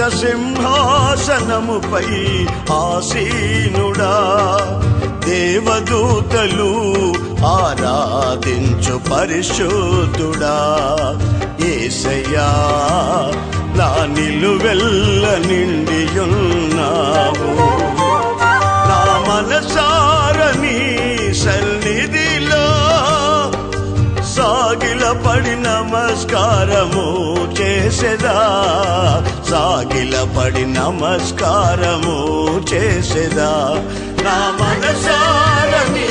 రాజసింహాసనముపై ఆసీనుడా, దేవదూతలు ఆరాధించు పరిశుద్ధుడా. యేసయ్యా నా నిలువెల్ల నిండియున్నావు, నా మనసారని సన్నిధిలో సాగిలపడి నమస్కారము చేసెదా, సాగిలపడి నమస్కారము చేసెదా. నా మనసారని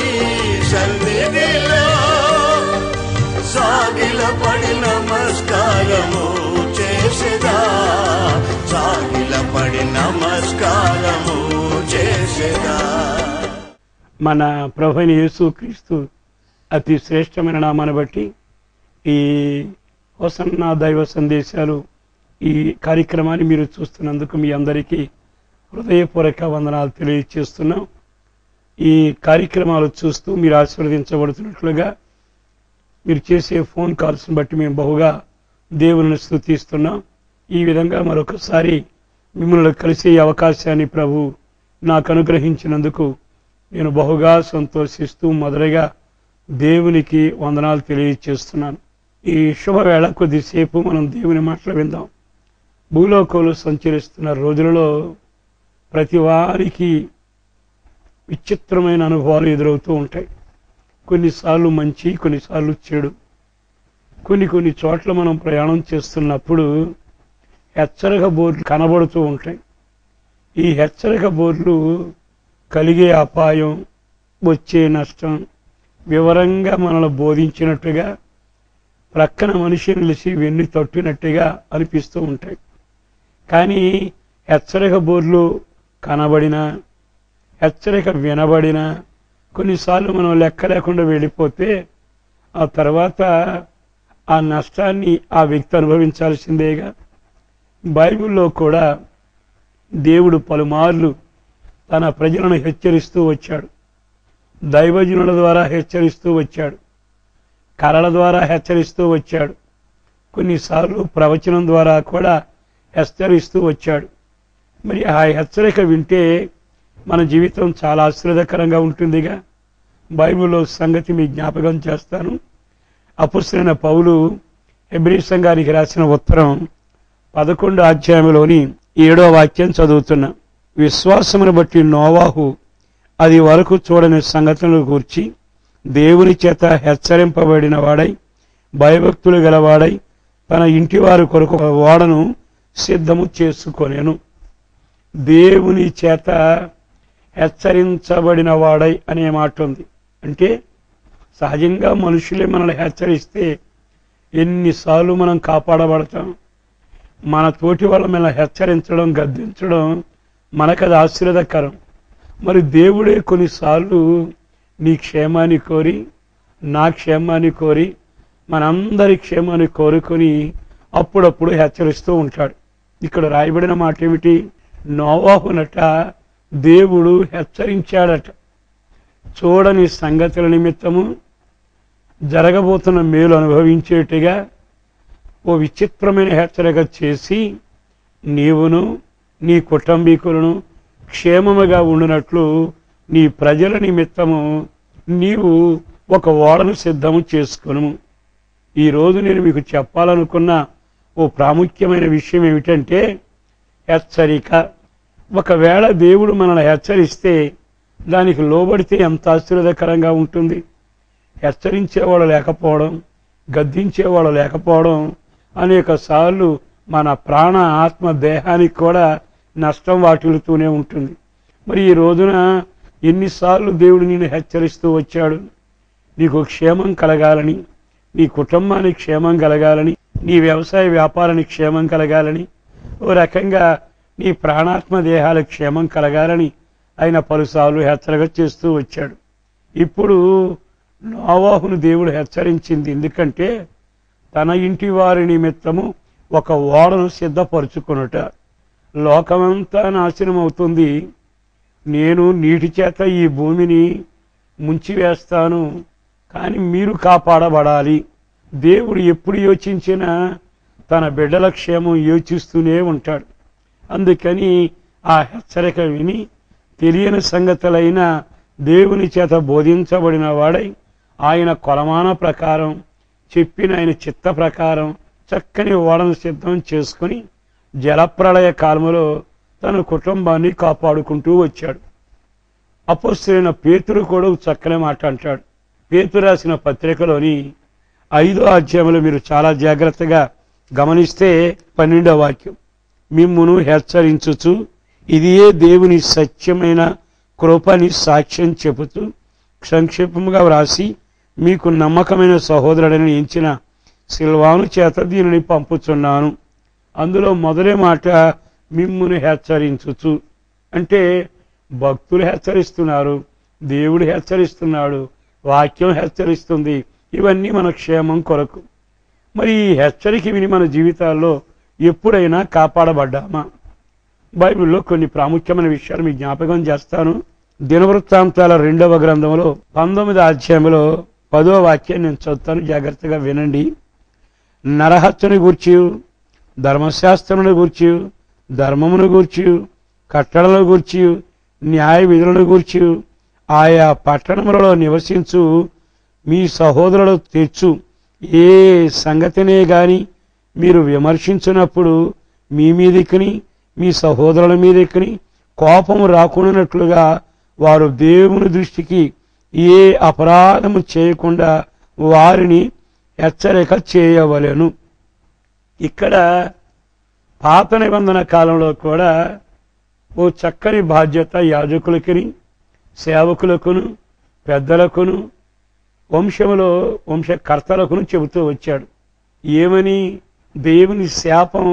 సన్నిధిలో సాగిలపడి నమస్కారము చేసెదా, సాగిలపడి నమస్కారము చేసెదా. మన ప్రభువైన యేసుక్రీస్తు అతి శ్రేష్టమైన నామాన్ని బట్టి ఈ హోసన్నా దైవ సందేశాలు ఈ కార్యక్రమాన్ని మీరు చూస్తున్నందుకు మీ అందరికీ హృదయపూర్వక వందనాలు తెలియజేస్తున్నాం. ఈ కార్యక్రమాలు చూస్తూ మీరు ఆశీర్వదించబడుతున్నట్లుగా మీరు చేసే ఫోన్ కాల్స్ని బట్టి మేము బహుగా దేవుని స్తుతిస్తున్నాం. ఈ విధంగా మరొకసారి మిమ్మల్ని కలిసే అవకాశాన్ని ప్రభు నాకు అనుగ్రహించినందుకు నేను బహుగా సంతోషిస్తూ మొదటగా దేవునికి వందనాలు తెలియజేస్తున్నాను. ఈ శుభవేళ కొద్దిసేపు మనం దేవుని మాటలు విందాం. భూలోకంలో సంచరిస్తున్న రోజులలో ప్రతి వారికి విచిత్రమైన అనుభవాలు ఎదురవుతూ ఉంటాయి. కొన్నిసార్లు మంచి, కొన్నిసార్లు చెడు. కొన్ని చోట్ల మనం ప్రయాణం చేస్తున్నప్పుడు హెచ్చరిక బోర్డులు కనబడుతూ ఉంటాయి. ఈ హెచ్చరిక బోర్డులు కలిగే అపాయం, వచ్చే నష్టం వివరంగా మనల్ని బోధించినట్టుగా, ప్రక్కన మనిషి నిలిచి వెన్ను తట్టినట్టుగా అనిపిస్తూ ఉంటాయి. కానీ హెచ్చరిక బోర్డులు కనబడినా, హెచ్చరిక వినబడినా కొన్నిసార్లు మనం లెక్క లేకుండా వెళ్ళిపోతే ఆ తర్వాత ఆ నష్టాన్ని ఆ వ్యక్తి అనుభవించాల్సిందేగా. బైబిల్లో కూడా దేవుడు పలుమార్లు తన ప్రజలను హెచ్చరిస్తూ వచ్చాడు. దైవజనుల ద్వారా హెచ్చరిస్తూ వచ్చాడు, కళల ద్వారా హెచ్చరిస్తూ వచ్చాడు, కొన్నిసార్లు ప్రవచనం ద్వారా కూడా హెచ్చరిస్తూ వచ్చాడు. మరి ఆ హెచ్చరిక వింటే మన జీవితం చాలా ఆశ్చర్యకరంగా ఉంటుందిగా. బైబిల్లో సంగతి మీ జ్ఞాపకం చేస్తాను. అపొస్తలుడైన పౌలు హెబ్రీ సంఘానికి రాసిన ఉత్తరం 11వ అధ్యాయంలోని 7వ వాక్యం చదువుతున్నా. విశ్వాసమును బట్టి నోవాహు అది వరకు చూడని సంగతులను గూర్చి దేవుని చేత హెచ్చరింపబడిన వాడై భయభక్తులు గలవాడై తన ఇంటి వారి కొరకు ఓడను సిద్ధము చేసుకొనెను. దేవుని చేత హెచ్చరించబడిన వాడై అనే మాట ఉంది. అంటే సహజంగా మనుషులే మనల్ని హెచ్చరిస్తే ఎన్నిసార్లు మనం కాపాడబడతాం. మన తోటి వాళ్ళ మీద హెచ్చరించడం, గద్దించడం మనకది ఆశీర్వాదకరం. మరి దేవుడే కొన్నిసార్లు నీ క్షేమాన్ని కోరి, నా క్షేమాన్ని కోరి, మనందరి క్షేమాన్ని కోరుకొని అప్పుడప్పుడు హెచ్చరిస్తూ ఉంటాడు. ఇక్కడ రాయబడిన మాట ఏమిటి? నోవాహునట దేవుడు హెచ్చరించాడట. చూడని సంగతుల నిమిత్తము జరగబోతున్న మేలు అనుభవించేట్టుగా ఓ విచిత్రమైన హెచ్చరిక చేసి నీవును నీ కుటుంబీకులను క్షేమముగా ఉండినట్లు నీ ప్రజల నిమిత్తము నీవు ఒక ఓడను సిద్ధము చేసుకొను. ఈరోజు నేను మీకు చెప్పాలనుకున్న ఓ ప్రాముఖ్యమైన విషయం ఏమిటంటే హెచ్చరిక. ఒకవేళ దేవుడు మనల్ని హెచ్చరిస్తే దానికి లోబడితే ఎంత ఆశీర్వాదకరంగా ఉంటుంది. హెచ్చరించేవాడు లేకపోవడం, గద్దించేవాడు లేకపోవడం అనేక సార్లు మన ప్రాణ ఆత్మ దేహానికి కూడా నష్టం వాటిల్లుతూనే ఉంటుంది. మరి ఈ రోజున ఎన్నిసార్లు దేవుడు నిన్ను హెచ్చరిస్తూ వచ్చాడు. నీకు క్షేమం కలగాలని, నీ కుటుంబానికి క్షేమం కలగాలని, నీ వ్యవసాయ వ్యాపారానికి క్షేమం కలగాలని, ఓ రకంగా నీ ప్రాణాత్మ దేహాలకు క్షేమం కలగాలని ఆయన పలుసార్లు హెచ్చరిక చేస్తూ వచ్చాడు. ఇప్పుడు నోవాహును దేవుడు హెచ్చరించింది ఎందుకంటే తన ఇంటి వారి నిమిత్తము ఒక ఓడను సిద్ధపరుచుకొనుట. లోకమంతా నాశనం అవుతుంది, నేను నీటి చేత ఈ భూమిని ముంచివేస్తాను, కానీ మీరు కాపాడబడాలి. దేవుడు ఎప్పుడు యోచించినా తన బిడ్డల క్షేమం యోచిస్తూనే ఉంటాడు. అందుకని ఆ హెచ్చరిక విని తెలియని సంగతులైన దేవుని చేత బోధించబడిన వాడై ఆయన కొలమాన ప్రకారం చెప్పిన ఆయన చిత్త ప్రకారం చక్కని ఓడను సిద్ధం చేసుకుని జలప్రళయ కాలములో తన కుటుంబాన్ని కాపాడుకుంటూ వచ్చాడు. అపొస్తలుడైన పేతురు కూడా చక్కని మాట అంటాడు. పేతురు రాసిన పత్రికలోని 5వ అధ్యాయంలో మీరు చాలా జాగ్రత్తగా గమనిస్తే 12వ వాక్యం, మిమ్మును హెచ్చరించుచు ఇదియే దేవుని సత్యమైన కృపని సాక్ష్యం చెబుతూ సంక్షేపముగా వ్రాసి మీకు నమ్మకమైన సహోదరుడని ఎంచిన సిల్వాను చేత దీనిని పంపుచున్నాను. అందులో మొదటి మాట మిమ్మును హెచ్చరించుచు అంటే భక్తులు హెచ్చరిస్తున్నారు, దేవుడు హెచ్చరిస్తున్నాడు, వాక్యం హెచ్చరిస్తుంది. ఇవన్నీ మన క్షేమం కొరకు. మరి ఈ హెచ్చరిక విని మన జీవితాల్లో ఎప్పుడైనా కాపాడబడ్డామా? బైబిల్లో కొన్ని ప్రాముఖ్యమైన విషయాలు మీకు జ్ఞాపకం చేస్తాను. దినవృత్తాంతాల 2వ గ్రంథంలో 19వ అధ్యాయంలో 10వ వాక్యాన్ని నేను చదువుతాను, జాగ్రత్తగా వినండి. నరహత్యను గూర్చి, ధర్మశాస్త్రమును గూర్చి, ధర్మమును గూర్చి, కట్టడలను గూర్చి, న్యాయ విధులను గూర్చి ఆయా పట్టణములలో నివసించు మీ సహోదరులు తెచ్చు ఏ సంగతినే గాని మీరు విమర్శించినప్పుడు మీ మీదికిని మీ సహోదరుల మీదికిని కోపము రాకుండానట్లుగా వారు దేవుని దృష్టికి ఏ అపరాధము చేయకుండా వారిని హెచ్చరిక చేయవలెను. ఇక్కడ పాత నిబంధన కాలంలో కూడా ఓ చక్కని బాధ్యత యాజకులకిని సేవకులకును పెద్దలకును వంశములో వంశకర్తలకును చెబుతూ వచ్చాడు. ఏమని? దేవుని శాపం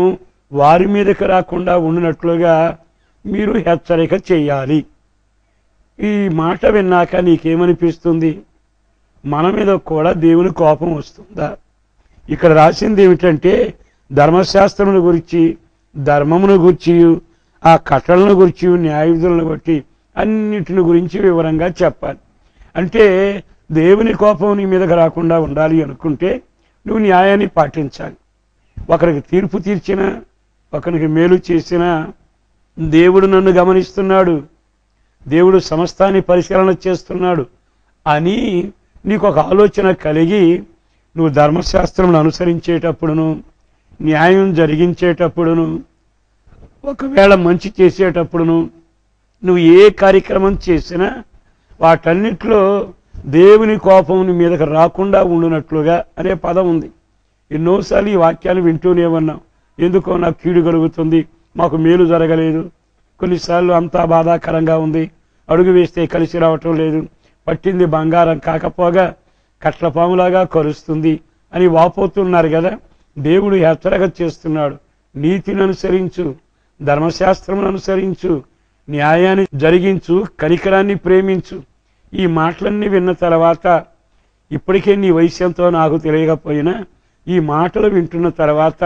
వారి మీదకి రాకుండా ఉండినట్లుగా మీరు హెచ్చరిక చేయాలి. ఈ మాట విన్నాక నీకేమనిపిస్తుంది? మన మీద కూడా దేవుని కోపం వస్తుందా? ఇక్కడ రాసింది ఏమిటంటే ధర్మశాస్త్రమును గురించి, ధర్మమును గురించి, ఆ కట్టడలను గురించి, న్యాయ విధులను బట్టి అన్నిటిని గురించి వివరంగా చెప్పాలి. అంటే దేవుని కోపం నీ మీదకి రాకుండా ఉండాలి అనుకుంటే నువ్వు న్యాయాన్ని పాటించాలి. ఒకరికి తీర్పు తీర్చినా, ఒకరికి మేలు చేసినా దేవుడు నన్ను గమనిస్తున్నాడు, దేవుడు సమస్తాన్ని పరిశీలన చేస్తున్నాడు అని నీకు ఒక ఆలోచన కలిగి నువ్వు ధర్మశాస్త్రం అనుసరించేటప్పుడును, న్యాయం జరిగించేటప్పుడును, ఒకవేళ మంచి చేసేటప్పుడును, నువ్వు ఏ కార్యక్రమం చేసినా వాటన్నిటిలో దేవుని కోపం నీ మీదకి రాకుండా ఉండునట్లుగా అనే పదం ఉంది. ఎన్నోసార్లు ఈ వాక్యాలు వింటూనే ఉన్నాం. ఎందుకో నాకు కీడు కలుగుతుంది, మాకు మేలు జరగలేదు, కొన్నిసార్లు అంతా బాధాకరంగా ఉంది, అడుగు వేస్తే కలిసి రావటం లేదు, పట్టింది బంగారం కాకపోగా కట్లపాములాగా కరుస్తుంది అని వాపోతున్నారు కదా. దేవుడు హెచ్చరిక చేస్తున్నాడు, నీతిని అనుసరించు, ధర్మశాస్త్రమును అనుసరించు, న్యాయాన్ని జరిగించు, కనికరాన్ని ప్రేమించు. ఈ మాటలన్నీ విన్న తర్వాత ఇప్పటికే నీ వయసు ఎంతో నాకు తెలియకపోయినా ఈ మాటలు వింటున్న తర్వాత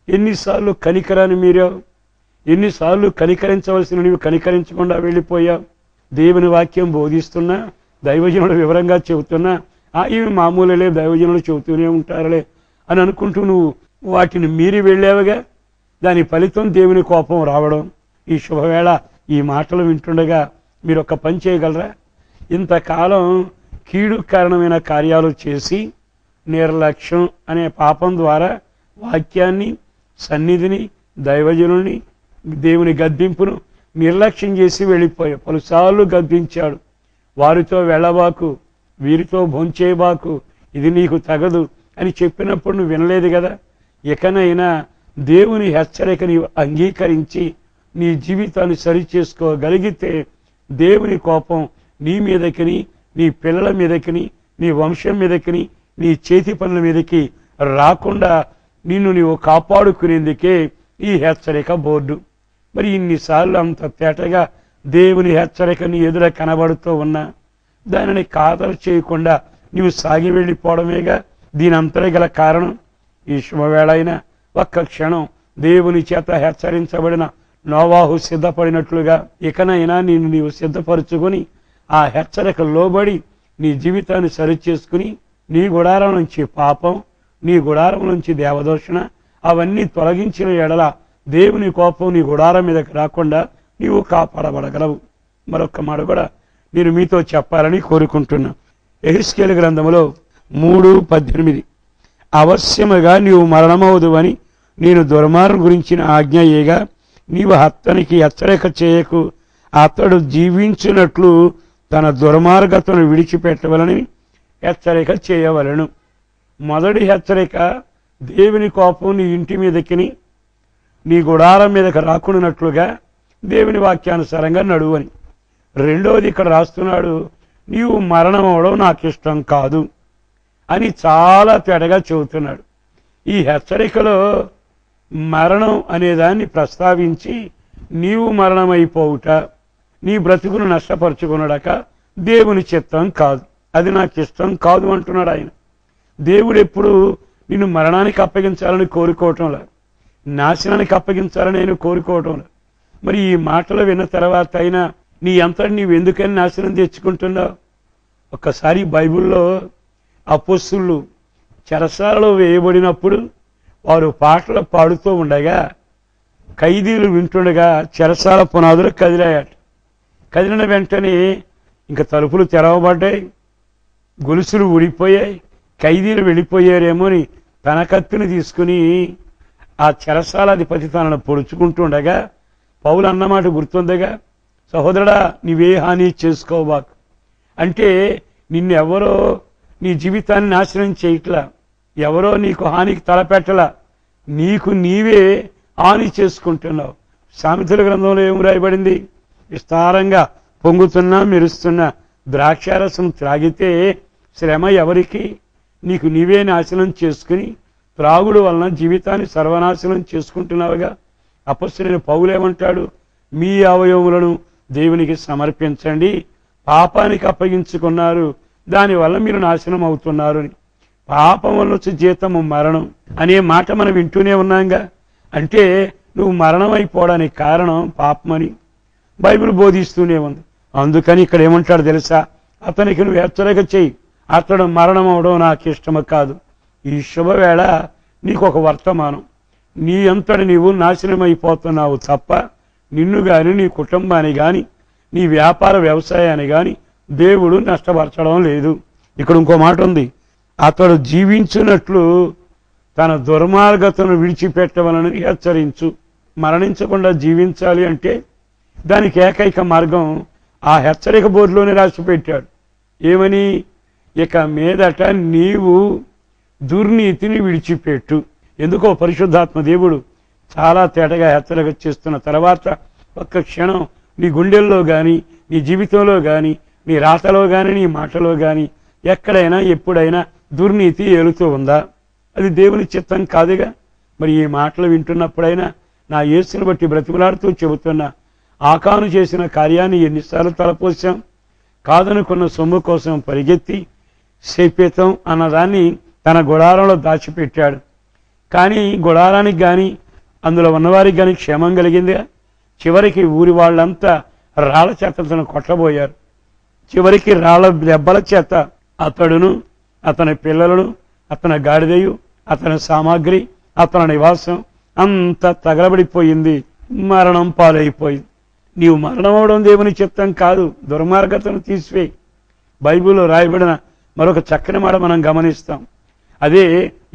ఎన్నిసార్లు కనికరాన్ని మీరావు, ఎన్నిసార్లు కనికరించవలసిన నీవు కనికరించకుండా వెళ్ళిపోయావు. దేవుని వాక్యం బోధిస్తున్నా, దైవజనుడు వివరంగా చెబుతున్నా ఇవి మామూలులే, దైవజనులు చెబుతూనే ఉంటారులే అని అనుకుంటూ నువ్వు వాటిని మీరి వెళ్ళావుగా. దాని ఫలితం దేవుని కోపం రావడం. ఈ శుభవేళ ఈ మాటలు వింటుండగా మీరు ఒక పని చేయగలరా? ఇంతకాలం కీడు కారణమైన కార్యాలు చేసి నిర్లక్ష్యం అనే పాపం ద్వారా వాక్యాన్ని, సన్నిధిని, దైవజనుని, దేవుని గద్దింపును నిర్లక్ష్యం చేసి వెళ్ళిపోయావు. పలుసార్లు గద్దించాడు, వారితో వెళ్ళబాకు, వీరితో భోంచేయబాకు, ఇది నీకు తగదు అని చెప్పినప్పుడు నువ్వు వినలేదు కదా. ఇకనైనా దేవుని హెచ్చరిక నీవు అంగీకరించి నీ జీవితాన్ని సరిచేసుకోగలిగితే దేవుని కోపం నీ మీదకిని, నీ పిల్లల మీదకిని, నీ వంశం మీదకిని, నీ చేతి పనుల మీదకి రాకుండా నిన్ను నీవు కాపాడుకునేందుకే ఈ హెచ్చరిక బోర్డు. మరి ఇన్నిసార్లు అంత తేటగా దేవుని హెచ్చరిక నీ ఎదుర కనబడుతూ ఉన్నా దానిని ఖాతరు చేయకుండా నీవు సాగి వెళ్ళిపోవడమేగా దీని అంతరే గల కారణం. ఈ శుభవేళ అయినా ఒక్క క్షణం దేవుని చేత హెచ్చరించబడిన నోవాహు సిద్ధపడినట్లుగా ఇకనైనా నిన్ను నీవు సిద్ధపరుచుకొని ఆ హెచ్చరిక లోబడి నీ జీవితాన్ని సరిచేసుకుని నీ గుడారం నుంచి పాపం, నీ గుడారం నుంచి దేవదూషణ అవన్నీ తొలగించిన ఎడల దేవుని కోపం నీ గుడారం మీదకి రాకుండా నీవు కాపాడబడగలవు. మరొక మాట కూడా నేను మీతో చెప్పాలని కోరుకుంటున్నా. యెహెజ్కేలు గ్రంథములో 3:18 అవశ్యముగా నీవు మరణమవుదువని నేను దుర్మార్గం గురించిన ఆజ్ఞ ఏగా నీవు అతనికి హెచ్చరిక చేయకు, అతడు జీవించినట్లు తన దుర్మార్గతను విడిచిపెట్టవలని హెచ్చరిక చేయవలను. మొదటి హెచ్చరిక, దేవుని కోపం నీ ఇంటి మీదకి నీ గుడారం మీదకి రాకుండానట్లుగా దేవుని వాక్యానుసారంగా నడువని. రెండవది ఇక్కడ రాస్తున్నాడు, నీవు మరణం అవడం నాకు ఇష్టం కాదు అని చాలా తేటగా చెబుతున్నాడు. ఈ హెచ్చరికలో మరణం అనేదాన్ని ప్రస్తావించి నీవు మరణమైపోవుట, నీ బ్రతుకును నష్టపరుచుకున్నాడక దేవుని చిత్తం కాదు, అది నాకు ఇష్టం కాదు అంటున్నాడు ఆయన. దేవుడు ఎప్పుడు నిన్ను మరణానికి అప్పగించాలని కోరుకోవటంలా, నాశనానికి అప్పగించాలని ఆయన కోరుకోవటంలా. మరి ఈ మాటలు విన్న తర్వాత అయినా నీ అంతటి నీవు ఎందుకని నాశనం తెచ్చుకుంటున్నావు? ఒక్కసారి బైబిల్లో అపొస్తలులు చెరసాలలో వేయబడినప్పుడు వారు పాటలు పాడుతూ ఉండగా ఖైదీలు వింటుండగా చెరసాల పునాదులు కదిలాయట. కదిలిన వెంటనే ఇంకా తలుపులు తెరవబడ్డాయి, గొలుసులు ఊడిపోయాయి, ఖైదీలు వెళ్ళిపోయారేమో అని తన కత్తిని తీసుకుని ఆ చెరసాలాధిపతి తనను పొడుచుకుంటుండగా పౌలు అన్నమాట గుర్తుండగా, సహోదరుడా నీవే హాని చేసుకోబాకు అంటే నిన్నెవరో నీ జీవితాన్ని నాశనం చేయట్లా, ఎవరో నీకు హానికి తలపెట్టలా, నీకు నీవే హాని చేసుకుంటున్నావు. సామెతల గ్రంథంలో ఏం రాయబడింది? విస్తారంగా పొంగుతున్నా మెరుస్తున్న ద్రాక్షారసం త్రాగితే శ్రమ ఎవరికి? నీకు నీవే నాశనం చేసుకుని త్రాగుడు వలన జీవితాన్ని సర్వనాశనం చేసుకుంటున్నావుగా. అపొస్తలుడైన పౌలు ఏమంటాడు? మీ అవయవములను దేవునికి సమర్పించండి, పాపానికి అప్పగించుకున్నారు, దానివల్ల మీరు నాశనం అవుతున్నారు అని. పాపం వల్ల వచ్చే జీతము మరణం అనే మాట మనం వింటూనే ఉన్నాంగా. అంటే నువ్వు మరణం అయిపోవడానికి కారణం పాపమని బైబిల్ బోధిస్తూనే ఉంది. అందుకని ఇక్కడ ఏమంటాడు తెలుసా? అతనికి నువ్వు హెచ్చరిక చెయ్యి, అతడు మరణం అవడం నాకు ఇష్టము కాదు. ఈ శుభవేళ నీకు ఒక వర్తమానం, నీ అంతటి నీవు నాశనం అయిపోతున్నావు తప్ప నిన్ను గాని నీ కుటుంబాన్ని గాని నీ వ్యాపార వ్యవసాయాన్ని గాని దేవుడు నష్టపరచడం లేదు. ఇక్కడ ఇంకో మాట ఉంది, అతడు జీవించినట్లు తన దుర్మార్గతను విడిచిపెట్టవలని హెచ్చరించు. మరణించకుండా జీవించాలి అంటే దానికి ఏకైక మార్గం ఆ హెచ్చరిక బోర్డులోనే రాసి పెట్టాడు. ఏమని? ఇక మీదట నీవు దుర్నీతిని విడిచిపెట్టు. ఎందుకో పరిశుద్ధాత్మ దేవుడు చాలా తేటగా హెచ్చరిక చేస్తున్న తర్వాత ఒక్క క్షణం నీ గుండెల్లో కానీ నీ జీవితంలో కానీ నీ రాతలో కానీ నీ మాటలో కానీ ఎక్కడైనా ఎప్పుడైనా దుర్నీతి ఏలుతూ ఉందా? అది దేవుని చిత్తం కాదుగా. మరి ఈ మాటలు వింటున్నప్పుడైనా నా యేసుని బట్టి బ్రతిమలాడుతూ చెబుతున్నా, ఆకాను చేసిన కార్యాన్ని ఎన్నిసార్లు తలపోసాం, కాదనుకున్న సొమ్ము కోసం పరిగెత్తి శేపేతం అన్నదాన్ని తన గుడారంలో దాచిపెట్టాడు. కానీ గుడారానికి కానీ అందులో ఉన్నవారికి కానీ క్షేమం కలిగిందిగా. చివరికి ఊరి వాళ్ళంతా రాళ్ల చేత తను కొట్టబోయారు. చివరికి రాళ్ల దెబ్బల చేత అతడును అతని పిల్లలను అతని గాడిదయు అతని సామాగ్రి అతని నివాసం అంతా తగలబడిపోయింది, మరణం పాలైపోయింది. నీవు మరణం అవడం దేవుని చిత్తం కాదు, దుర్మార్గతను తీసివేయి. బైబిల్లో రాయబడిన మరొక చక్కని మాట మనం గమనిస్తాం. అదే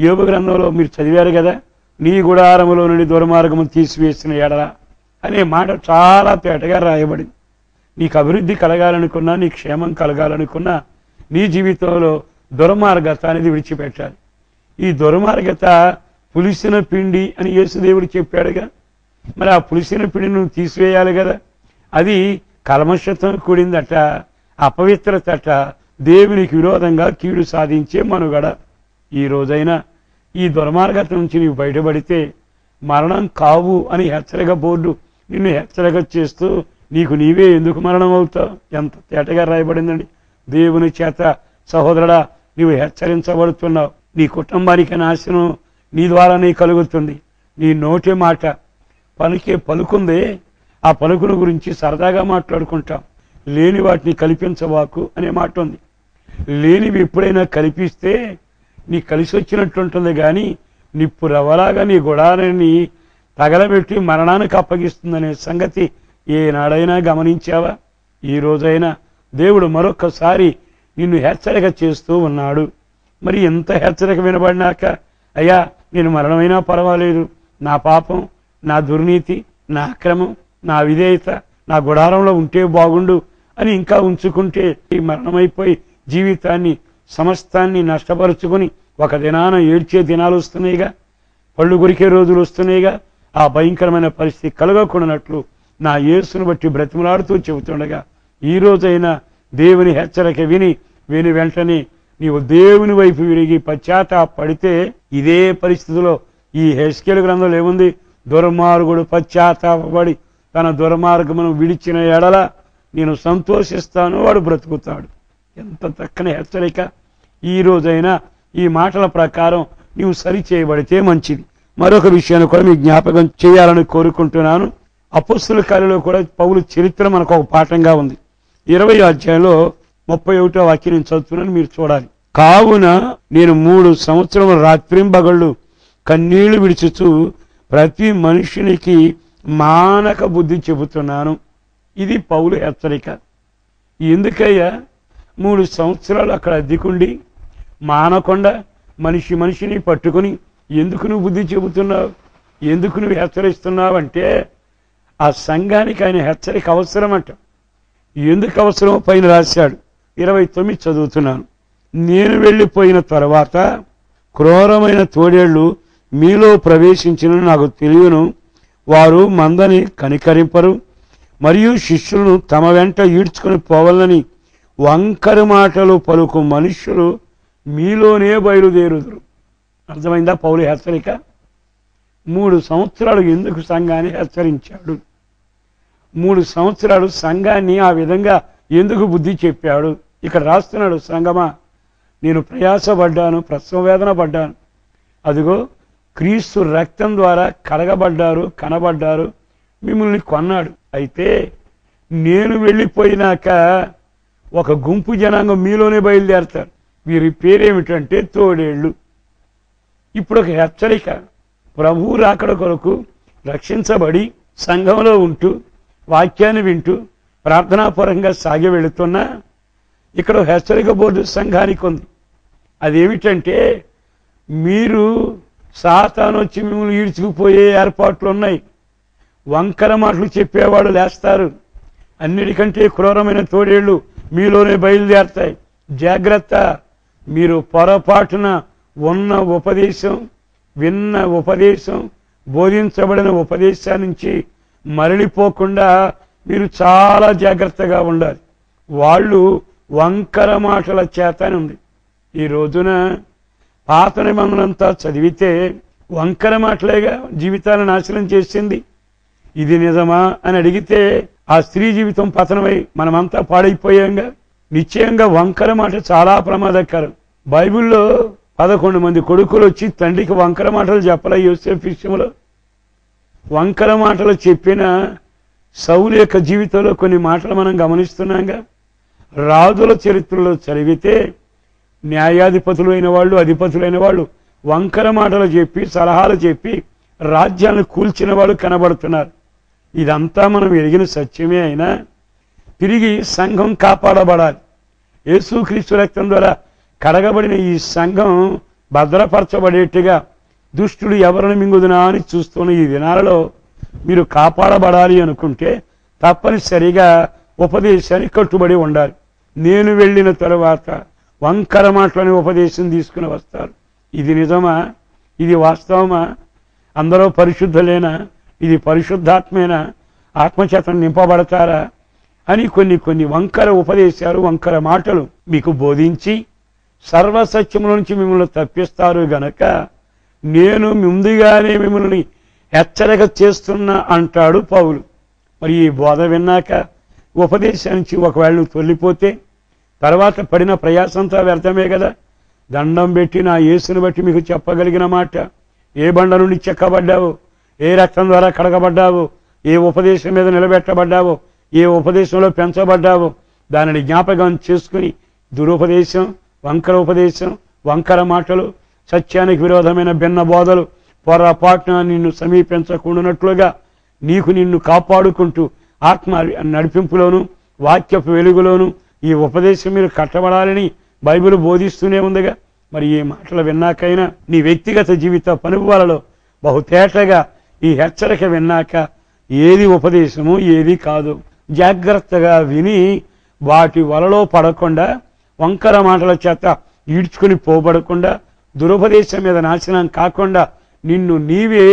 యోబు గ్రంథంలో మీరు చదివారు కదా, నీ గుడారములో నుండి దుర్మార్గము తీసివేసిన ఎడల అనే మాట చాలా తేటగా రాయబడింది. నీకు అభివృద్ధి కలగాలనుకున్నా, నీ క్షేమం కలగాలనుకున్నా నీ జీవితంలో దుర్మార్గత అనేది విడిచిపెట్టాలి. ఈ దుర్మార్గత పులిసిన పిండి అని యేసుదేవుడు చెప్పాడుగా. మరి ఆ పులిసిన పిండిని నువ్వు తీసివేయాలి కదా. అది కల్మషంతో కూడిందట, అపవిత్రతట, దేవునికి విరోధంగా కీడు సాధించే మనుగడ. ఈ రోజైనా ఈ దుర్మార్గత నుంచి నీవు బయటపడితే మరణం కావు అని హెచ్చరిక బోర్డు నిన్ను హెచ్చరిక చేస్తూ నీకు నీవే ఎందుకు మరణం అవుతావు? ఎంత తేటగా రాయబడిందండి దేవుని చేత. సహోదరుడా, నీవు హెచ్చరించబడుతున్నావు. నీ కుటుంబానికి నాశనం నీ ద్వారానే కలుగుతుంది. నీ నోటి మాట పలికే పలుకుందే, ఆ పలుకుల గురించి సరదాగా మాట్లాడుకుంటాం. లేని వాటిని కల్పించవాకు అనే మాట ఉంది. లేనివి ఎప్పుడైనా కల్పిస్తే నీ కలిసి వచ్చినట్టు ఉంటుంది, కానీ నిప్పు రవ్వలాగా నీ గుడారాన్ని తగలబెట్టి మరణానికి అప్పగిస్తుందనే సంగతి ఏనాడైనా గమనించావా? ఈ రోజైనా దేవుడు మరొక్కసారి నిన్ను హెచ్చరిక చేస్తూ ఉన్నాడు. మరి ఎంత హెచ్చరిక వినబడినాక, అయ్యా నేను మరణమైనా పర్వాలేదు, నా పాపం, నా దుర్నీతి, నా అక్రమం, నా విధేయత నా గుడారంలో ఉంటే బాగుండు అని ఇంకా ఉంచుకుంటే ఈ మరణమైపోయి జీవితాన్ని సమస్తాన్ని నష్టపరుచుకొని ఒక దినాన ఏడ్చే దినాలు వస్తున్నాయిగా, పళ్ళు కొరికే రోజులు వస్తున్నాయిగా. ఆ భయంకరమైన పరిస్థితి కలగకుండానట్లు నా యేసును బట్టి బ్రతిమలాడుతూ చెబుతుండగా ఈ రోజైనా దేవుని హెచ్చరిక విని వెంటనే నీవు దేవుని వైపు విరిగి పశ్చాత్తాపడితే, ఇదే పరిస్థితిలో ఈ హెస్కేలు గ్రంథంలో ఏముంది? దుర్మార్గుడు పశ్చాత్తాపడి తన దుర్మార్గమును విడిచిన ఎడల నేను సంతోషిస్తాను, వాడు బ్రతుకుతాడు. ఎంత చక్కని హెచ్చరిక! ఈ రోజైనా ఈ మాటల ప్రకారం నీవు సరి చేయబడితే మంచిది. మరొక విషయాన్ని కూడా మీకు జ్ఞాపకం చేయాలని కోరుకుంటున్నాను. అపొస్తలుల కార్యాలలో కూడా పౌలు చరిత్ర మనకు ఒక పాఠంగా ఉంది. 20వ అధ్యాయంలో 31వ వాక్యం నేను చదువుతున్నాను, మీరు చూడాలి. కావున నేను 3 సంవత్సరముల రాత్రింబగళ్ళు కన్నీళ్లు విడిచుచు ప్రతి మనుషునికి మానక బుద్ధి చెబుతున్నాను. ఇది పౌలు హెచ్చరిక. ఎందుకయ్యా 3 సంవత్సరాలు అక్కడ అద్దెకుండి మానకుండా మనిషిని పట్టుకుని ఎందుకు నువ్వు బుద్ధి చెబుతున్నావు, ఎందుకు నువ్వు హెచ్చరిస్తున్నావు అంటే, ఆ సంఘానికి ఆయన హెచ్చరిక అవసరమంట. ఎందుకు అవసరమో పైన రాశాడు. 29 చదువుతున్నాను. నేను వెళ్ళిపోయిన తర్వాత క్రూరమైన తోడేళ్లు మీలో ప్రవేశించిన నాకు తెలియను. వారు మందని కనికరింపరు, మరియు శిష్యులను తమ వెంట ఈడ్చుకొని పోవాలని వంకర మాటలు పలుకు మనుష్యులు మీలోనే బయలుదేరుదురు. అర్థమైందా పౌలు హెచ్చరిక? 3 సంవత్సరాలు ఎందుకు సంఘాన్ని హెచ్చరించాడు? 3 సంవత్సరాలు సంఘాన్ని ఆ విధంగా ఎందుకు బుద్ధి చెప్పాడు? ఇక్కడ రాస్తున్నాడు, సంఘమా నేను ప్రయాసపడ్డాను, ప్రసవ వేదన పడ్డాను. అదిగో క్రీస్తు రక్తం ద్వారా కడగబడ్డారు, కనబడ్డారు, మిమ్మల్ని కొన్నాడు. అయితే నేను వెళ్ళిపోయినాక ఒక గుంపు జనాంగం మీలోనే బయలుదేరతారు. వీరి పేరేమిటంటే తోడేళ్ళు. ఇప్పుడు ఒక హెచ్చరిక. ప్రభువు రాకడ కొరకు రక్షించబడి సంఘంలో ఉంటూ వాక్యాన్ని వింటూ ప్రార్థనాపరంగా సాగి వెళుతున్నా ఇక్కడ హెచ్చరిక బోర్డు సంఘానికి ఉంది. అదేమిటంటే, మీరు సాతాను వచ్చి మిమ్మల్ని ఈడ్చుకుపోయే ఏర్పాట్లు ఉన్నాయి. వంకర మాటలు చెప్పేవాడు లేస్తారు. అన్నిటికంటే క్రూరమైన తోడేళ్లు మీలోనే బయలుదేరతాయి. జాగ్రత్త. మీరు పొరపాటున ఉన్న ఉపదేశం, విన్న ఉపదేశం, బోధించబడిన ఉపదేశాన్ని నుంచి మరలిపోకుండా మీరు చాలా జాగ్రత్తగా ఉండాలి. వాళ్ళు వంకర మాటల చేత అని ఉంది. ఈ రోజున పాత నిబంధనంతా చదివితే వంకర మాటలేగా జీవితాలను నాశనం చేసింది. ఇది నిజమా అని అడిగితే ఆ స్త్రీ జీవితం పతనమై మనమంతా పాడైపోయాంగా. నిశ్చయంగా వంకర మాట చాలా ప్రమాదకరం. బైబిల్లో 11 మంది కొడుకులు వచ్చి తండ్రికి వంకర మాటలు చెప్పలే. యోసేపు విషయంలో వంకర మాటలు చెప్పిన సౌలు యొక్క జీవితంలో కొన్ని మాటలు మనం గమనిస్తున్నాంగా. రాజుల చరిత్రలో చదివితే న్యాయాధిపతులు అయిన వాళ్ళు, అధిపతులైన వాళ్ళు వంకర మాటలు చెప్పి, సలహాలు చెప్పి రాజ్యాలను కూల్చిన వాళ్ళు కనబడుతున్నారు. ఇదంతా మనం ఎరిగిన సత్యమే. అయినా తిరిగి సంఘం కాపాడబడాలి. యేసుక్రీస్తు రక్తం ద్వారా కడగబడిన ఈ సంఘం భద్రపరచబడేట్టుగా దుష్టుడు ఎవరిని మింగుదునా అని చూస్తున్న ఈ దినాలలో మీరు కాపాడబడాలి అనుకుంటే తప్పనిసరిగా ఉపదేశానికి కట్టుబడి ఉండాలి. నేను వెళ్ళిన తరువాత వంకర మాటలని ఉపదేశం తీసుకుని వస్తారు. ఇది నిజమా? ఇది వాస్తవమా? అందరూ పరిశుద్ధులేనా? ఇది పరిశుద్ధాత్మేనా? ఆత్మచేత నింపబడతారా అని కొన్ని వంకర ఉపదేశాలు, వంకర మాటలు మీకు బోధించి సర్వసత్యముల నుంచి మిమ్మల్ని తప్పిస్తారు గనక నేను ముందుగానే మిమ్మల్ని హెచ్చరిక చేస్తున్నా అంటాడు పౌలు. మరి ఈ బోధ విన్నాక ఉపదేశానికి ఒకవేళ నువ్వు తొలిపోతే తర్వాత పడిన ప్రయాసంతా వ్యర్థమే కదా. దండం పెట్టి నా యేసుని బట్టి మీకు చెప్పగలిగిన మాట, ఏ బండ నుండి చెక్కబడ్డావో, ఏ రక్తం ద్వారా కడగబడ్డావో, ఏ ఉపదేశం మీద నిలబెట్టబడ్డావో, ఏ ఉపదేశంలో పెంచబడ్డావో దానిని జ్ఞాపకం చేసుకుని దురుపదేశం, వంకర ఉపదేశం, వంకర మాటలు, సత్యానికి విరోధమైన భిన్న బోధలు పొరపాటున నిన్ను సమీపించకుండానట్లుగా నిన్ను కాపాడుకుంటూ ఆత్మ నడిపింపులోను వాక్యపు వెలుగులోను ఈ ఉపదేశం మీరు కట్టబడాలని బైబిల్ బోధిస్తూనే ఉందిగా. మరి ఈ మాటలు విన్నాకైనా నీ వ్యక్తిగత జీవిత అనుభవాలలో బహుతేటగా ఈ హెచ్చరిక విన్నాక ఏది ఉపదేశము ఏది కాదు జాగ్రత్తగా విని వాటి వలలో పడకుండా వంకర మాటల చేత ఈడ్చుకుని పోబడకుండా దురుపదేశం మీద నాశనం కాకుండా నిన్ను నీవే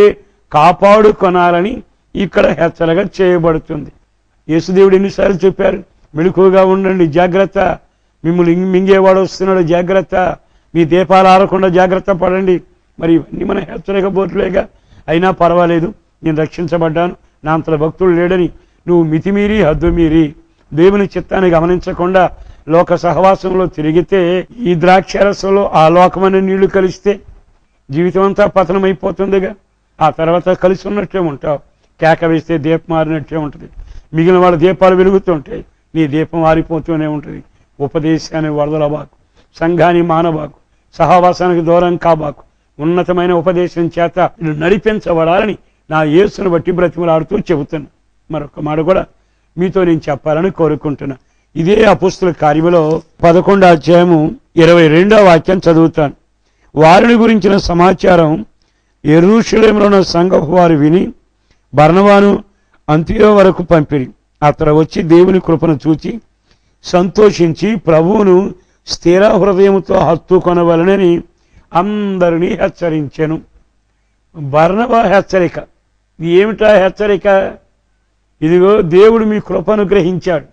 కాపాడుకొనాలని ఇక్కడ హెచ్చరిక చేయబడుతుంది. యేసుదేవుడు ఎన్నిసార్లు చెప్పారు, మెలకువగా ఉండండి, జాగ్రత్త, మిమ్మల్ని మింగేవాడు వస్తున్నాడు, జాగ్రత్త, మీ దీపాలు ఆరకుండా జాగ్రత్త పడండి. మరి ఇవన్నీ మన హెచ్చరిక బోర్డులేగా. అయినా పర్వాలేదు, నేను రక్షించబడ్డాను, నా అంతల భక్తులు లేడని నువ్వు మితిమీరి హద్దు మీరి దేవుని చిత్తాన్ని గమనించకుండా లోక సహవాసంలో తిరిగితే ఈ ద్రాక్షరసంలో ఆ లోకమైన నీళ్లు కలిస్తే జీవితం అంతా పతనమైపోతుందిగా. ఆ తర్వాత కలిసి ఉన్నట్టే ఉంటావు. కేక వేస్తే దీపం మారినట్టే ఉంటుంది. మిగిలిన వాళ్ళ దీపాలు వెలుగుతుంటాయి, నీ దీపం ఆరిపోతూనే ఉంటుంది. ఉపదేశాన్ని వరదలబాకు, సంఘాన్ని మానబాకు, సహవాసానికి దూరం కాబాకు. ఉన్నతమైన ఉపదేశం చేత నడిపించబడాలని నా యేసును బట్టి బ్రతిమలాడుతూ చెబుతున్నా. మరొక మాట కూడా మీతో నేను చెప్పాలని కోరుకుంటున్నా. ఇదే అపోస్తుల కార్యములో 11వ అధ్యాయము 22వ వాక్యం చదువుతాను. వారిని గురించిన సమాచారం యెరూషలేములో ఉన్న సంఘపు వారు విని బర్నబాను అంతియోకు వరకు పంపిరి. అతడు వచ్చి దేవుని కృపను చూచి సంతోషించి ప్రభువును స్థిర హృదయంతో హత్తుకొనవలనని అందరినీ హెచ్చరించెను. బర్నబా హెచ్చరిక. ఏమిటా హెచ్చరిక? ఇదిగో దేవుడు మీ కృపను గ్రహించాడు,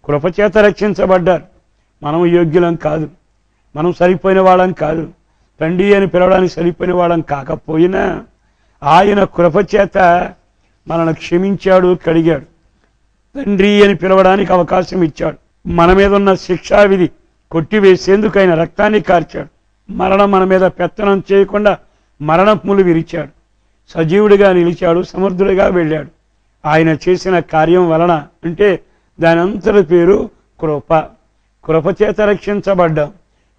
కృపచేత రక్షించబడ్డారు. మనం యోగ్యులం కాదు, మనం సరిపోయిన వాళ్ళం కాదు, తండ్రి అని పిలవడానికి సరిపోయిన వాళ్ళం కాకపోయినా ఆయన కృపచేత మనల్ని క్షమించాడు, కడిగాడు. తండ్రి అని పిలవడానికి అవకాశం ఇచ్చాడు. మన మీద ఉన్న శిక్షా విధి కొట్టివేసేందుకు ఆయన రక్తాన్ని కార్చాడు. మరణం మన మీద పెత్తనం చేయకుండా మరణములు విరిచాడు. సజీవుడిగా నిలిచాడు, సమర్థుడిగా వెళ్ళాడు. ఆయన చేసిన కార్యం వలన, అంటే దాని అంతటి పేరు కృప. కృపచేత రక్షించబడ్డాం,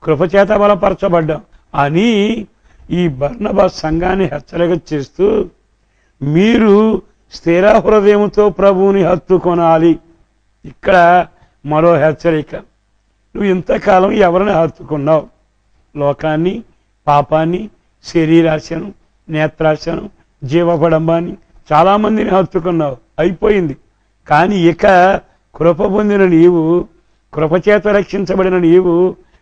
కృపచేత బలపరచబడ్డాం అని ఈ బర్నబా సంఘాన్ని హెచ్చరిక చేస్తూ మీరు స్థిర హృదయంతో ప్రభువుని హత్తుకొనాలి. ఇక్కడ మరో హెచ్చరిక. నువ్వు ఇంతకాలం ఎవరిని హత్తుకున్నావు? లోకాన్ని, పాపాన్ని, శరీరాశను, నేత్రాశను, జీవపడంబాన్ని, చాలామందిని హత్తుకున్నావు, అయిపోయింది. కానీ ఇక కృప పొందిన నీవు, కృపచేత రక్షించబడిన నీవు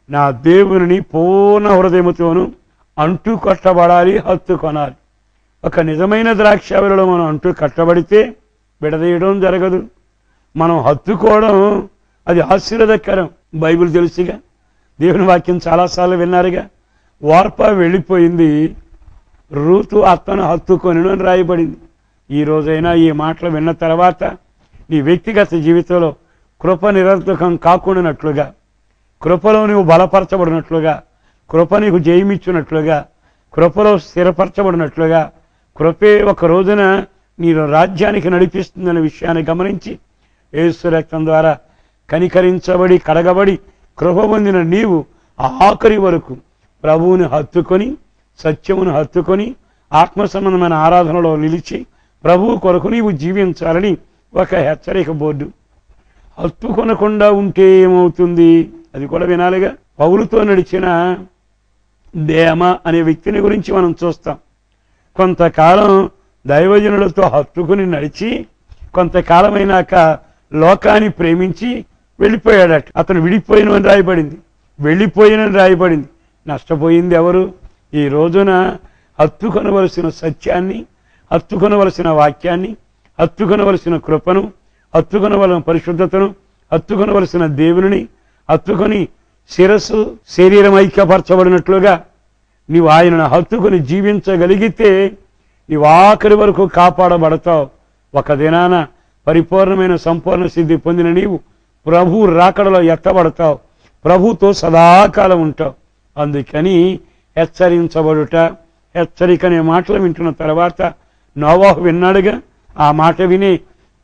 నా దేవుని పూర్ణ హృదయముతోనూ అంటూ కట్టబడాలి, హత్తుకొనాలి. ఒక నిజమైన ద్రాక్షావళిలో మనం అంటూ కట్టబడితే విడదీయడం జరగదు. మనం హత్తుకోవడం అది ఆశీర్వాదకరం. బైబిల్ తెలుసుగా, దేవుని వాక్యం చాలాసార్లు విన్నారుగా. వార్ప వెళ్ళిపోయింది, రూతు అత్తను హత్తుకొని అని రాయబడింది. ఈ రోజైనా ఈ మాటలు విన్న తర్వాత నీ వ్యక్తిగత జీవితంలో కృప నిరర్థకం కాకుండానట్లుగా, కృపలో నువ్వు బలపరచబడినట్లుగా, కృప నీకు జయమిచ్చినట్లుగా, కృపలో స్థిరపరచబడినట్లుగా, కృపే ఒక రోజున నీ రాజ్యానికి నడిపిస్తుందనే విషయాన్ని గమనించి యేసు రక్తం ద్వారా కనికరించబడి కడగబడి కృప పొందిన నీవు ఆఖరి వరకు ప్రభువుని హత్తుకొని, సత్యమును హత్తుకొని, ఆత్మ సంబంధమైన ఆరాధనలో నిలిచి ప్రభువు కొరకు నీవు జీవించాలని ఒక హెచ్చరిక బోర్డు. హత్తుకొనకుండా ఉంటే ఏమవుతుంది? అది కూడా వినాలిగా. పౌలుతో నడిచిన దేమ అనే వ్యక్తిని గురించి మనం చూస్తాం. కొంతకాలం దైవజనులతో హత్తుకుని నడిచి కొంతకాలమైనాక లోకాన్ని ప్రేమించి వెళ్ళిపోయాడట. అతను విడిపోయినని రాయబడింది, వెళ్ళిపోయినని రాయబడింది. నష్టపోయింది ఎవరు? ఈ రోజున హత్తుకొనవలసిన సత్యాన్ని, హత్తుకొనవలసిన వాక్యాన్ని, హత్తుకొనవలసిన కృపను, హత్తుకొనవలసిన పరిశుద్ధతను, హత్తుకొనవలసిన దేవుని హత్తుకొని శిరస్సు శరీరం ఐక్యపరచబడినట్లుగా నీవు ఆయనను హత్తుకొని జీవించగలిగితే నీవు ఆఖరి వరకు కాపాడబడతావు. ఒక దినాన పరిపూర్ణమైన సంపూర్ణ సిద్ధి పొందిన నీవు ప్రభు రాకడలో ఎత్తబడతావు, ప్రభుతో సదాకాలం ఉంటావు. అందుకని హెచ్చరించబడుట, హెచ్చరిక అనే మాటలు వింటున్న తర్వాత నోవాహు విన్నాడుగా. ఆ మాట విని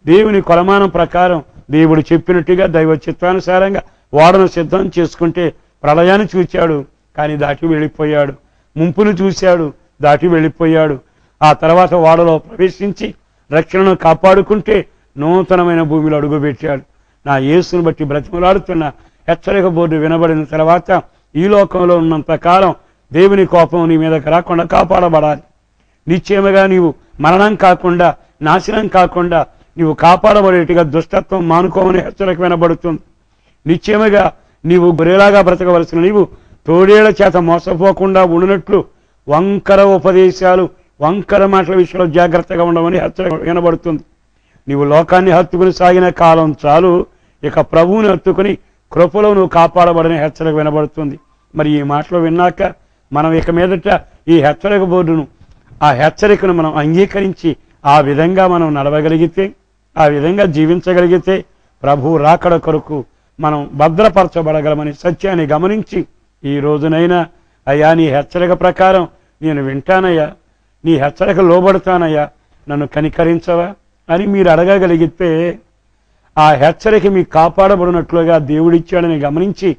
దేవుని కొలమానం ప్రకారం దేవుడు చెప్పినట్టుగా దైవ చిత్తానుసారంగా ఓడను సిద్ధం చేసుకుంటే ప్రళయాన్ని చూశాడు, కానీ దాటి వెళ్ళిపోయాడు. ముంపును చూశాడు, దాటి వెళ్ళిపోయాడు. ఆ తర్వాత ఓడలో ప్రవేశించి రక్షణను కాపాడుకుంటే నూతనమైన భూమిలో అడుగుపెట్టాడు. నా యేసును బట్టి బ్రతిమలాడుతున్న హెచ్చరిక బోర్డు వినబడిన తర్వాత ఈ లోకంలో ఉన్నంత కాలం దేవుని కోపం నీ మీదకి రాకుండా కాపాడబడాలి. నిశ్చయముగా నీవు మరణం కాకుండా, నాశనం కాకుండా నీవు కాపాడబడేట్టుగా దుష్టత్వం మానుకోమని హెచ్చరిక వినబడుతుంది. నిశ్చయముగా నీవు గొర్రెలాగా బ్రతకవలసిన నీవు తోడేళ్ల చేత మోసపోకుండా ఉండినట్లు వంకర ఉపదేశాలు, వంకర మాటల విషయంలో జాగ్రత్తగా ఉండమని హెచ్చరిక వినబడుతుంది. నీవు లోకాన్ని హత్తుకుని సాగిన కాలం చాలు, ఇక ప్రభువుని హత్తుకుని కృపలో నువ్వు కాపాడబడని హెచ్చరిక వినబడుతుంది. మరి ఈ మాటలు విన్నాక మనం ఇక మీదట ఈ హెచ్చరిక బోర్డును, ఆ హెచ్చరికను మనం అంగీకరించి ఆ విధంగా మనం నడవగలిగితే, ఆ విధంగా జీవించగలిగితే ప్రభు రాకడ కొరకు మనం భద్రపరచబడగలమని సత్యాన్ని గమనించి ఈ రోజునైనా అయ్యా నీ హెచ్చరిక ప్రకారం నేను వింటానయ్యా, నీ హెచ్చరిక లోబడతానయ్యా, నన్ను కనికరించవా అని మీరు అడగగలిగితే ఆ హెచ్చరిక మీకు కాపాడబడినట్లుగా దేవుడిచ్చాడని గమనించి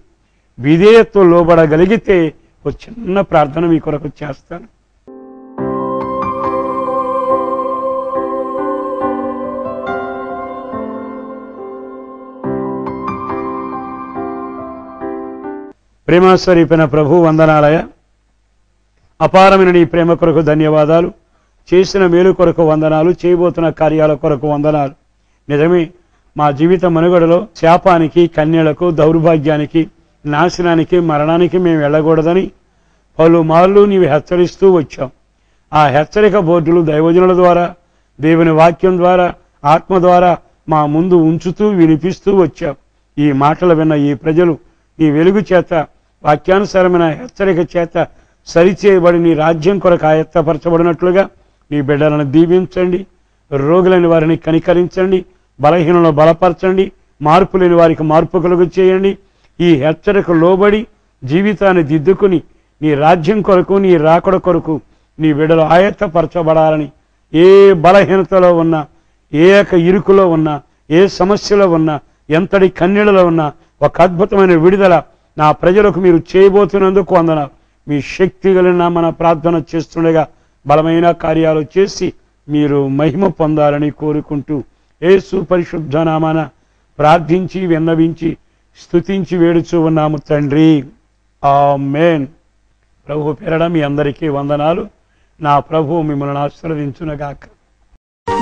విధేయత్వం లోబడగలిగితే ఒక చిన్న ప్రార్థన మీ కొరకు చేస్తాను. ప్రేమస్వరూపిన ప్రభు వందనాలయ, అపారమైన నీ ప్రేమ కొరకు ధన్యవాదాలు, చేసిన మేలు కొరకు వందనాలు, చేయబోతున్న కార్యాల కొరకు వందనాలు. నిజమే, మా జీవిత మనుగడలో శాపానికి, కన్యలకు, దౌర్భాగ్యానికి, నాశనానికి, మరణానికి మేము వెళ్ళకూడదని పలుమార్లు నీవు హెచ్చరిస్తూ వచ్చాం. ఆ హెచ్చరిక బోర్డులు దైవజనుల ద్వారా, దేవుని వాక్యం ద్వారా, ఆత్మ ద్వారా మా ముందు ఉంచుతూ వినిపిస్తూ వచ్చాం. ఈ మాటలు విన్న ఈ ప్రజలు నీ వెలుగు చేత, వాక్యానుసారమైన హెచ్చరిక చేత సరిచేయబడి నీ రాజ్యం కొరకు ఆయత్తపరచబడినట్లుగా నీ బిడ్డలను దీవించండి. రోగులైన వారిని కనికరించండి, బలహీనలను బలపరచండి, మార్పు లేని వారికి మార్పు కలుగు చేయండి. ఈ హెచ్చరిక లోబడి జీవితాన్ని దిద్దుకుని నీ రాజ్యం కొరకు, నీ రాకడ కొరకు నీ బిడ్డలు ఆయత్తపరచబడాలని, ఏ బలహీనతలో ఉన్నా, ఏ ఇరుకులో ఉన్నా, ఏ సమస్యలో ఉన్నా, ఎంతటి కన్నీళ్లలో ఉన్నా ఒక అద్భుతమైన విడుదల నా ప్రజలకు మీరు చేయబోతున్నందుకు వందనాలు. మీ శక్తి కలిగిన మన ప్రార్థన చేస్తుండగా బలమైన కార్యాలు చేసి మీరు మహిమ పొందాలని కోరుకుంటూ యేసు పరిశుద్ధ నామాన ప్రార్థించి విన్నవించి స్తుతించి వేడుచూ ఉన్నాము తండ్రి, ఆమేన్. ప్రభు పేరట మీ అందరికీ వందనాలు. నా ప్రభు మిమ్మల్ని ఆశీర్వదించునుగాక.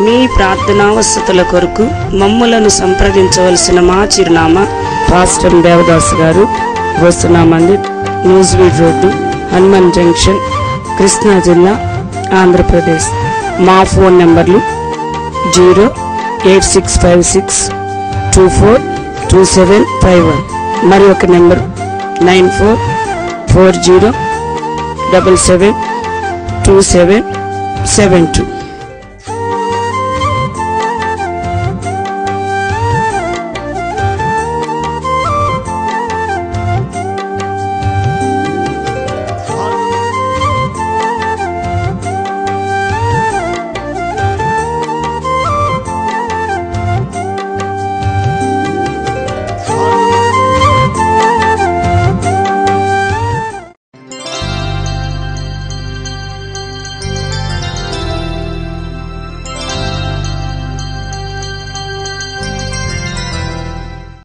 మీ ప్రార్థనావసతుల కొరకు మమ్ములను సంప్రదించవలసిన మా చిరునామా పాస్టర్ దేవదాస్ గారు, వస్తున్నా మందిర్, న్యూస్వీడ్ రోడ్డు, హనుమాన్ జంక్షన్, కృష్ణా జిల్లా, ఆంధ్రప్రదేశ్. మా ఫోన్ నంబర్లు 08656242751, మరి ఒక నెంబర్ 9440772772.